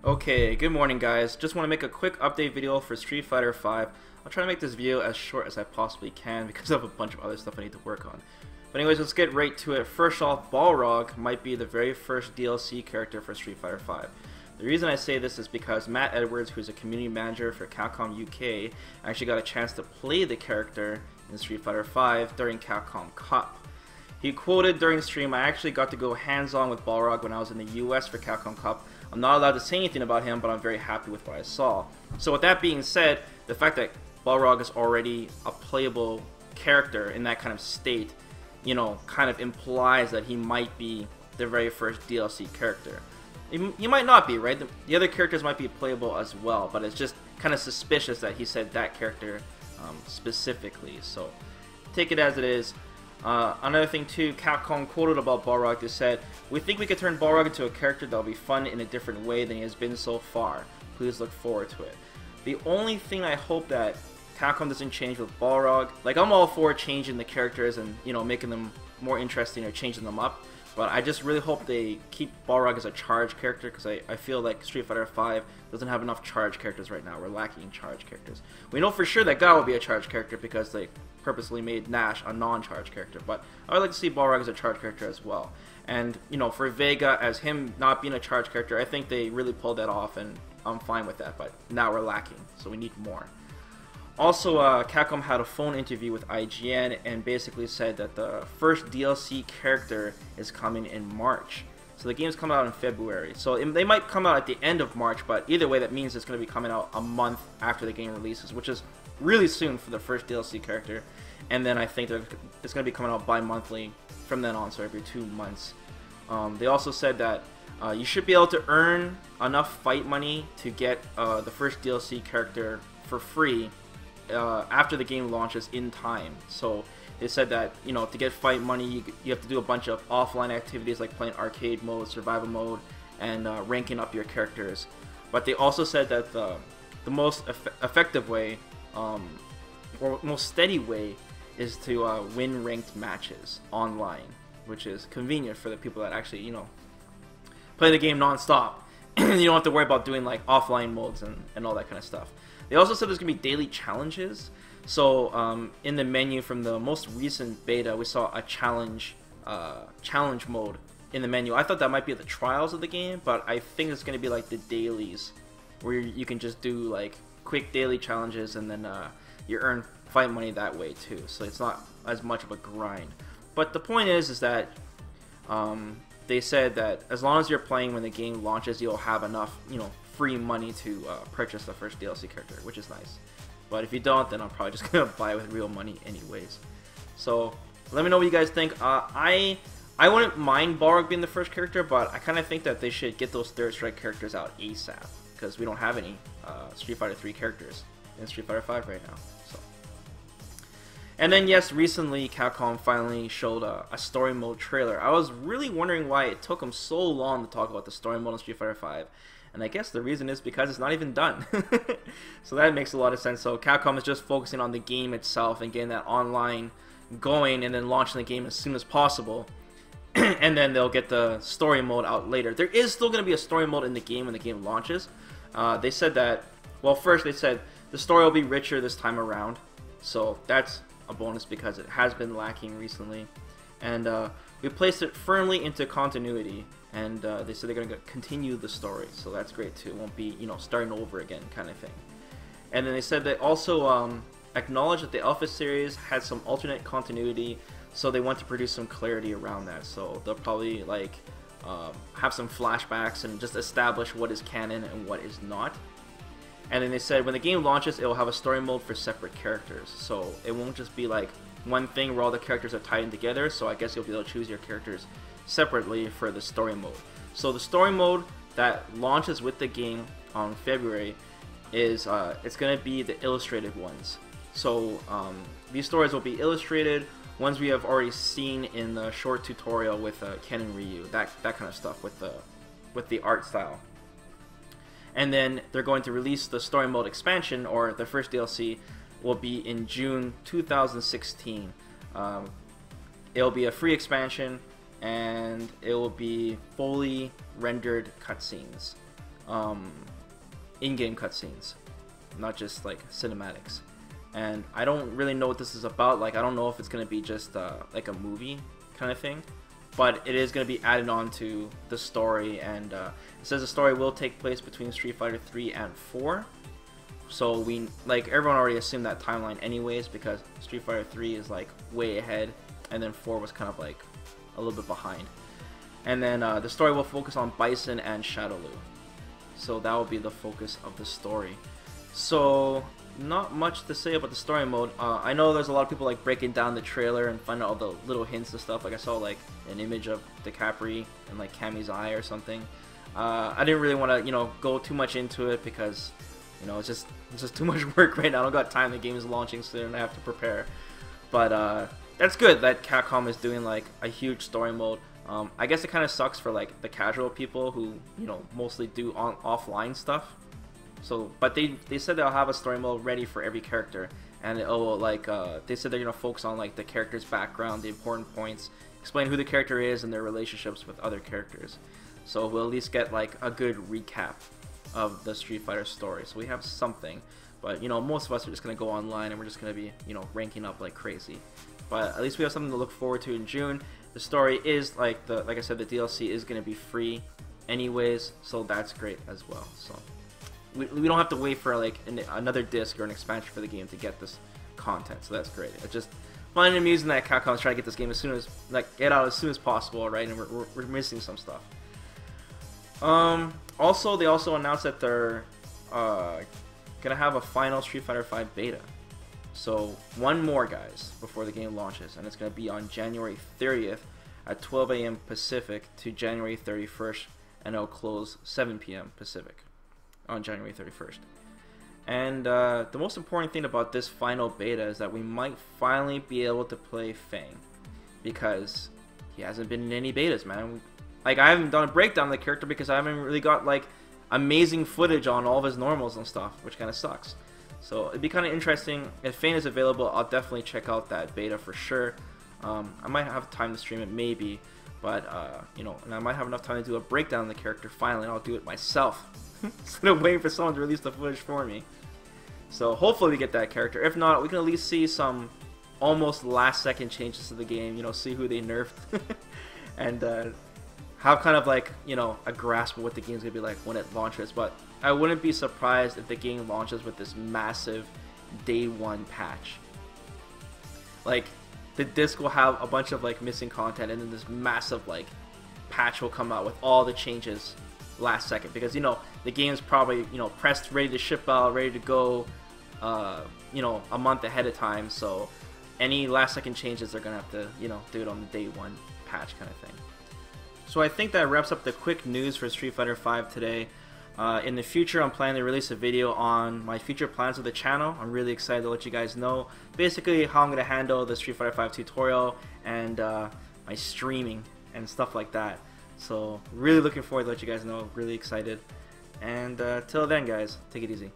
Okay, good morning guys. Just want to make a quick update video for Street Fighter 5. I'll try to make this video as short as I possibly can because I have a bunch of other stuff I need to work on. But anyways, let's get right to it. First off, Balrog might be the very first DLC character for Street Fighter 5. The reason I say this is because Matt Edwards, who's a community manager for Capcom UK, actually got a chance to play the character in Street Fighter 5 during Capcom Cup. He quoted during the stream, "I actually got to go hands-on with Balrog when I was in the US for Capcom Cup. I'm not allowed to say anything about him, but I'm very happy with what I saw." So with that being said, the fact that Balrog is already a playable character in that kind of state, you know, kind of implies that he might be the very first DLC character. He might not be, right? The other characters might be playable as well, but it's just kind of suspicious that he said that character specifically. So take it as it is. Another thing too, Capcom quoted about Balrog. They said, "We think we could turn Balrog into a character that'll be fun in a different way than he has been so far. Please look forward to it." The only thing I hope that Capcom doesn't change with Balrog, like I'm all for changing the characters and, you know, making them more interesting or changing them up, but I just really hope they keep Balrog as a charge character, because I feel like Street Fighter 5 doesn't have enough charge characters right now. We're lacking charge characters. We know for sure that Guy will be a charge character because they purposely made Nash a non-charge character, but I would like to see Balrog as a charge character as well. And, you know, for Vega, as him not being a charge character, I think they really pulled that off, and I'm fine with that, but now we're lacking, so we need more. Also, Capcom had a phone interview with IGN and basically said that the first DLC character is coming in March. So the game's coming out in February. So they might come out at the end of March, but either way that means it's going to be coming out a month after the game releases, which is really soon for the first DLC character. And then I think that it's going to be coming out bi-monthly from then on, so every 2 months. They also said that you should be able to earn enough fight money to get the first DLC character for free after the game launches in time. So they said that, you know, to get fight money, you have to do a bunch of offline activities like playing arcade mode, survival mode, and ranking up your characters. But they also said that the most effective way, or most steady way, is to win ranked matches online, which is convenient for the people that actually, you know, play the game non-stop. You don't have to worry about doing like offline modes and all that kind of stuff. They also said there's going to be daily challenges. So in the menu from the most recent beta, we saw a challenge mode in the menu. I thought that might be the trials of the game, but I think it's going to be like the dailies, where you can just do like quick daily challenges, and then you earn fight money that way too. So it's not as much of a grind. But the point is that they said that as long as you're playing when the game launches, you'll have enough, you know, free money to purchase the first DLC character, which is nice. But if you don't, then I'm probably just gonna buy it with real money anyways. So let me know what you guys think. I wouldn't mind Balrog being the first character, but I kind of think that they should get those Third Strike characters out ASAP, because we don't have any Street Fighter 3 characters in Street Fighter 5 right now. So. And then yes, recently Capcom finally showed a story mode trailer. I was really wondering why it took them so long to talk about the story mode in Street Fighter 5. And I guess the reason is because it's not even done. So that makes a lot of sense. So Capcom is just focusing on the game itself and getting that online going, and then launching the game as soon as possible. And then they'll get the story mode out later. There is still going to be a story mode in the game when the game launches. They said that, well, first they said the story will be richer this time around. So that's a bonus because it has been lacking recently. And we placed it firmly into continuity. And they said they're going to continue the story, so that's great too. It won't be, you know, starting over again kind of thing. And then they said they also acknowledged that the Alpha series had some alternate continuity, so they want to produce some clarity around that. So they'll probably like have some flashbacks and just establish what is canon and what is not. And then they said when the game launches, it will have a story mode for separate characters, so it won't just be like one thing where all the characters are tied in together. So I guess you'll be able to choose your characters separately for the story mode. So the story mode that launches with the game on February is it's going to be the illustrated ones. So these stories will be illustrated, ones we have already seen in the short tutorial with Ken and Ryu, that kind of stuff with the art style. And then they're going to release the story mode expansion, or the first DLC will be in June 2016. It'll be a free expansion, and it will be fully rendered cutscenes. in-game cutscenes, not just like cinematics. And I don't really know what this is about. Like, I don't know if it's gonna be just like a movie kind of thing, but it is gonna be added on to the story. And it says the story will take place between Street Fighter 3 and 4. So we, like, everyone already assumed that timeline anyways, because Street Fighter 3 is like way ahead, and then 4 was kind of like a little bit behind. And then the story will focus on Bison and Shadowloo. So that will be the focus of the story. So not much to say about the story mode. I know there's a lot of people like breaking down the trailer and finding all the little hints and stuff. Like I saw like an image of DiCaprio and like Cammy's eye or something. I didn't really want to, you know, go too much into it because, you know, it's just too much work right now. I don't got time. The game is launching soon and I have to prepare. But that's good that Capcom is doing like a huge story mode. I guess it kind of sucks for like the casual people who, you know, mostly do offline stuff. So, but they said they'll have a story mode ready for every character, and it'll like they said they're gonna focus on like the character's background, the important points, explain who the character is and their relationships with other characters. So we'll at least get like a good recap of the Street Fighter story. So we have something, but you know, most of us are just gonna go online and we're just gonna be, you know, ranking up like crazy. But at least we have something to look forward to in June. The story is like I said, the DLC is gonna be free anyways, so that's great as well. So we don't have to wait for like another disc or an expansion for the game to get this content, so that's great. I just find it amusing that Capcom's trying to get this game as soon as get out as soon as possible, right? And we're missing some stuff. Also, they also announced that they're gonna have a final Street Fighter V beta. So one more, guys, before the game launches, and it's gonna be on January 30th at 12 AM Pacific to January 31st, and it'll close 7 PM Pacific on January 31st. And the most important thing about this final beta is that we might finally be able to play Fang, because he hasn't been in any betas, man. Like, I haven't done a breakdown of the character because I haven't really got like amazing footage on all of his normals and stuff, which kind of sucks. So it'd be kind of interesting. If Fang is available, I'll definitely check out that beta for sure. I might have time to stream it, maybe, but you know, and I might have enough time to do a breakdown of the character finally, and I'll do it myself instead of waiting for someone to release the footage for me. So hopefully we get that character. If not, we can at least see some almost last-second changes to the game. You know, see who they nerfed, and have kind of like, you know, a grasp of what the game's gonna be like when it launches. But I wouldn't be surprised if the game launches with this massive day one patch. Like, the disc will have a bunch of like missing content, and then this massive like patch will come out with all the changes last second, because you know the game's probably, you know, pressed, ready to ship out, ready to go, you know, a month ahead of time. So any last second changes, they're gonna have to, you know, do it on the day one patch kind of thing. So I think that wraps up the quick news for Street Fighter V today. In the future, I'm planning to release a video on my future plans of the channel. I'm really excited to let you guys know basically how I'm going to handle the Street Fighter V tutorial and my streaming and stuff like that. So really looking forward to let you guys know. Really excited. And till then, guys, take it easy.